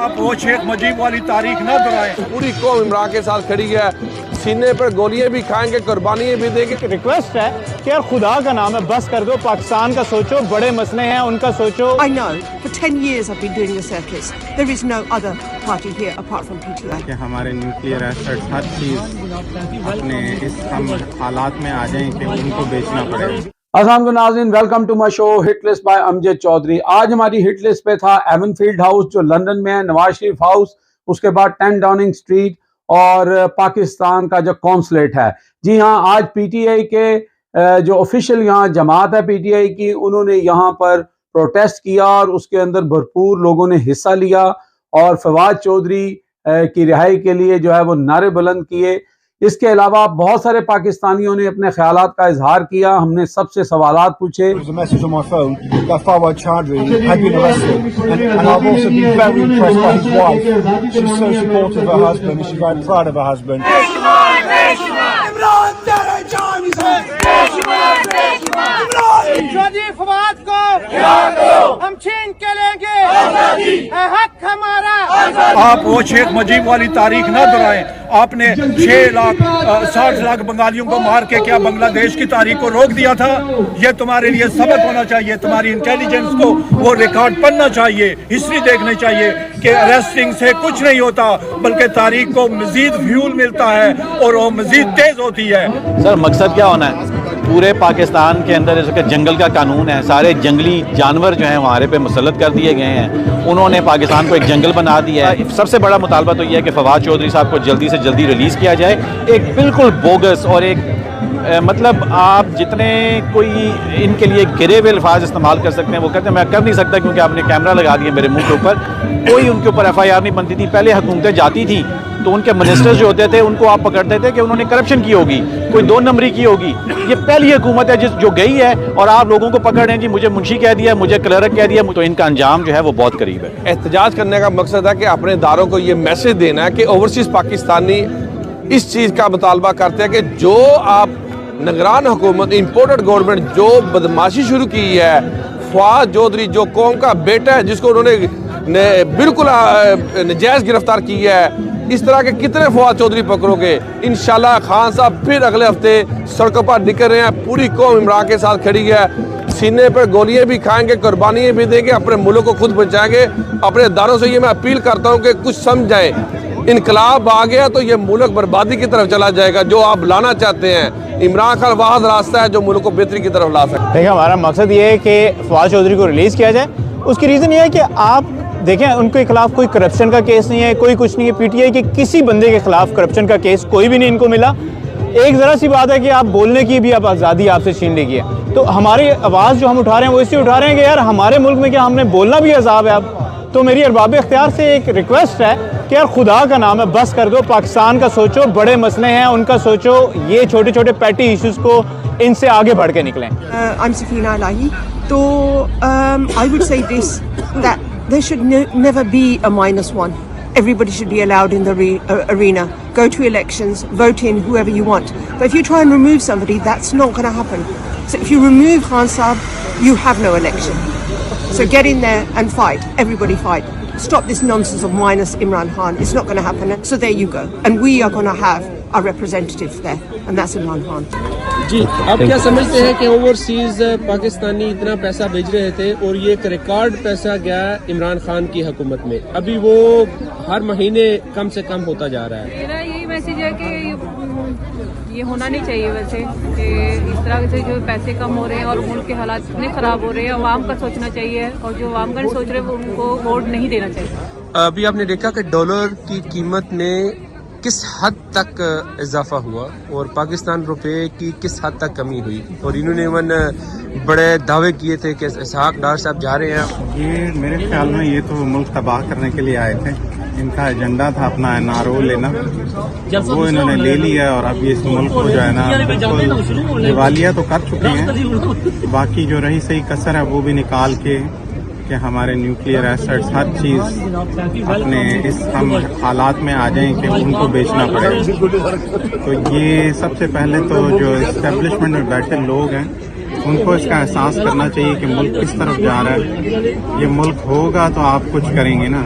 آپ وہ شیخ مجیب والی تاریخ نہ دہرائیں. پوری قوم عمران کے ساتھ کھڑی ہے, سینے پر گولیاں بھی کھائیں گے, قربانیاں بھی دیں گے. ریکویسٹ ہے کہ یار خدا کا نام ہے بس کر دو, پاکستان کا سوچو, بڑے مسئلے ہیں ان کا سوچو. I know for 10 years I've been doing the circus. There is no other party here apart from PTI. کہ ہمارے نیوکلیئر ایسٹس ہر چیز اپنے اس ہم حالات میں آ جائیں کہ ان کو بیچنا پڑے. السلام علیکم ناظرین, welcome to my show hit list by Amjad Chaudhry. آج ہماری ہٹ لسٹ پہ تھا ایون فیلڈ ہاؤس جو لندن میں ہے, نواز شریف ہاؤس, اس کے بعد 10 ڈاؤننگ اسٹریٹ اور پاکستان کا جو قونصلیٹ ہے. جی ہاں, آج پی ٹی آئی کے جو آفیشیل یہاں جماعت ہے پی ٹی آئی کی, انہوں نے یہاں پر پروٹیسٹ کیا اور اس کے اندر بھرپور لوگوں نے حصہ لیا اور فواد چودھری کی رہائی کے لیے جو ہے وہ نعرے بلند کیے. اس کے علاوہ بہت سارے پاکستانیوں نے اپنے خیالات کا اظہار کیا. ہم نے سب سے سوالات پوچھے. فواد کو ہم چھین کے لیں گے, حق ہمارا. آپ وہ شیخ مجیب والی تاریخ نہ دہرائیں. آپ نے 60 لاکھ بنگالیوں کو مار کے کیا بنگلہ دیش کی تاریخ کو روک دیا تھا؟ یہ تمہارے لیے سبق ہونا چاہیے. تمہاری انٹیلیجنس کو وہ ریکارڈ پڑھنا چاہیے, ہسٹری دیکھنی چاہیے کہ اریسٹنگ سے کچھ نہیں ہوتا بلکہ تاریخ کو مزید فیول ملتا ہے اور وہ مزید تیز ہوتی ہے. سر مقصد کیا ہونا ہے؟ پورے پاکستان کے اندر اس کا جنگل کا قانون ہے, سارے جنگلی جانور جو ہیں ہمارے پہ مسلط کر دیے گئے ہیں. انہوں نے پاکستان کو ایک جنگل بنا دیا ہے. سب سے بڑا مطالبہ تو یہ ہے کہ فواد چودھری صاحب کو جلدی سے جلدی ریلیز کیا جائے. ایک بالکل بوگس اور ایک مطلب آپ جتنے کوئی ان کے لیے گرے ہوئے الفاظ استعمال کر سکتے ہیں وہ کرتے ہیں. میں کر نہیں سکتا کیونکہ آپ نے کیمرہ لگا دیا میرے منہ کے اوپر. کوئی ان کے اوپر ایف آئی آر نہیں بنتی تھی. پہلے حکومتیں جاتی تھیں تو ان کے منسٹر جو ہوتے تھے ان کو آپ پکڑتے تھے کہ انہوں نے کرپشن کی ہوگی, کوئی 2 نمبری کی ہوگی. یہ پہلی حکومت ہے جو گئی ہے اور آپ لوگوں کو پکڑ رہے ہیں جی مجھے منشی کہہ دیا, مجھے کلرک کہہ دیا. تو ان کا انجام جو ہے وہ بہت قریب ہے. احتجاج کرنے کا مقصد ہے کہ اپنے اداروں کو یہ میسج دینا ہے کہ اوورسیز پاکستانی اس چیز کا مطالبہ کرتے ہیں کہ جو آپ نگران حکومت امپورٹڈ گورنمنٹ جو بدماشی شروع کی ہے, فواد چودھری جو قوم کا بیٹا ہے جس کو انہوں نے بالکل نجائز گرفتار کیا ہے, اس طرح کے کتنے فواد چودھری پکڑو گے؟ انشاءاللہ خان صاحب پھر اگلے ہفتے سڑکوں پر نکل رہے ہیں. پوری قوم عمران کے ساتھ کھڑی ہے, سینے پر گولیاں بھی کھائیں گے, قربانیاں بھی دیں گے, اپنے ملک کو خود بچائیں گے. اپنے اداروں سے یہ میں اپیل کرتا ہوں کہ کچھ سمجھائیں. انقلاب آ گیا تو یہ ملک بربادی کی طرف چلا جائے گا. جو آپ لانا چاہتے ہیں عمران خان واحد راستہ ہے جو ملک کو بہتری کی طرف لا سکتے ہیں. دیکھیں ہمارا مقصد یہ ہے کہ فواد چودھری کو ریلیز کیا جائے. اس کی ریزن یہ ہے کہ آپ دیکھیں ان کے خلاف کوئی کرپشن کا کیس نہیں ہے, کوئی کچھ نہیں ہے. پی ٹی آئی کے کسی بندے کے خلاف کرپشن کا کیس کوئی بھی نہیں ان کو ملا. ایک ذرا سی بات ہے کہ آپ بولنے کی بھی اب آزادی آپ سے چھین لی گئی ہے. تو ہماری آواز جو ہم اٹھا رہے ہیں وہ اس سے اٹھا رہے ہیں کہ یار ہمارے ملک میں کیا ہم نے بولنا بھی عذاب ہے اب. تو میری ارباب اختیار سے ایک ریکویسٹ ہے کہ یار خدا کا نام ہے بس کر دو, پاکستان کا سوچو, بڑے مسئلے ہیں ان کا سوچو. یہ چھوٹے چھوٹے پیٹی ایشوز کو ان سے آگے بڑھ کے نکلیں. I'm Safina Alahi. So I would say this, that there should never be a -1. Everybody should be allowed in the arena. Go to elections, vote in whoever you want. But if you try and remove somebody, that's not going to happen. So if you remove Khan Saab, you have no election. So get in there and fight. Everybody fight. Stop this nonsense of minus Imran Khan. It's not going to happen. So there you go. And we are going to have our representative there. And that's Imran Khan. جی آپ کیا سمجھتے ہیں کہ overseas Pakistani اتنا پیسہ بھیج رہے تھے اور یہ ایک ریکارڈ پیسہ گیا عمران خان کی حکومت میں, ابھی وہ ہر مہینے کم سے کم ہوتا جا رہا ہے. میرا یہی میسیج ہے کہ یہ ہونا نہیں چاہیے ویسے کہ اس طرح سے جو پیسے کم ہو رہے ہیں اور ملک کے حالات اتنے خراب ہو رہے ہیں. عوام کا سوچنا چاہیے اور جو عوام کا سوچ رہے ہیں وہ ان کو ووٹ نہیں دینا چاہیے. ابھی آپ نے دیکھا کہ ڈالر کی قیمت میں کس حد تک اضافہ ہوا اور پاکستان روپے کی کس حد تک کمی ہوئی, اور انہوں نے بڑے دعوے کیے تھے کہ اسحاق ڈار صاحب جا رہے ہیں. یہ میرے خیال میں یہ تو ملک تباہ کرنے کے لیے آئے تھے. ان کا ایجنڈا تھا اپنا این آر او لینا, وہ انہوں نے لے لیا اور اب اس ملک کو جو ہے نا بالکل دیوالیہ تو کر چکے ہیں. باقی جو رہی صحیح کسر ہے وہ بھی نکال کے کہ ہمارے نیوکلیئر ایسٹس ہر چیز اپنے اس ہم حالات میں آ جائیں کہ ان کو بیچنا پڑے. تو یہ سب سے پہلے تو جو اسٹیبلشمنٹ میں بیٹھے لوگ ہیں ان کو اس کا احساس کرنا چاہیے کہ ملک کس طرف جا رہا ہے. یہ ملک ہوگا تو آپ کچھ کریں گے نا.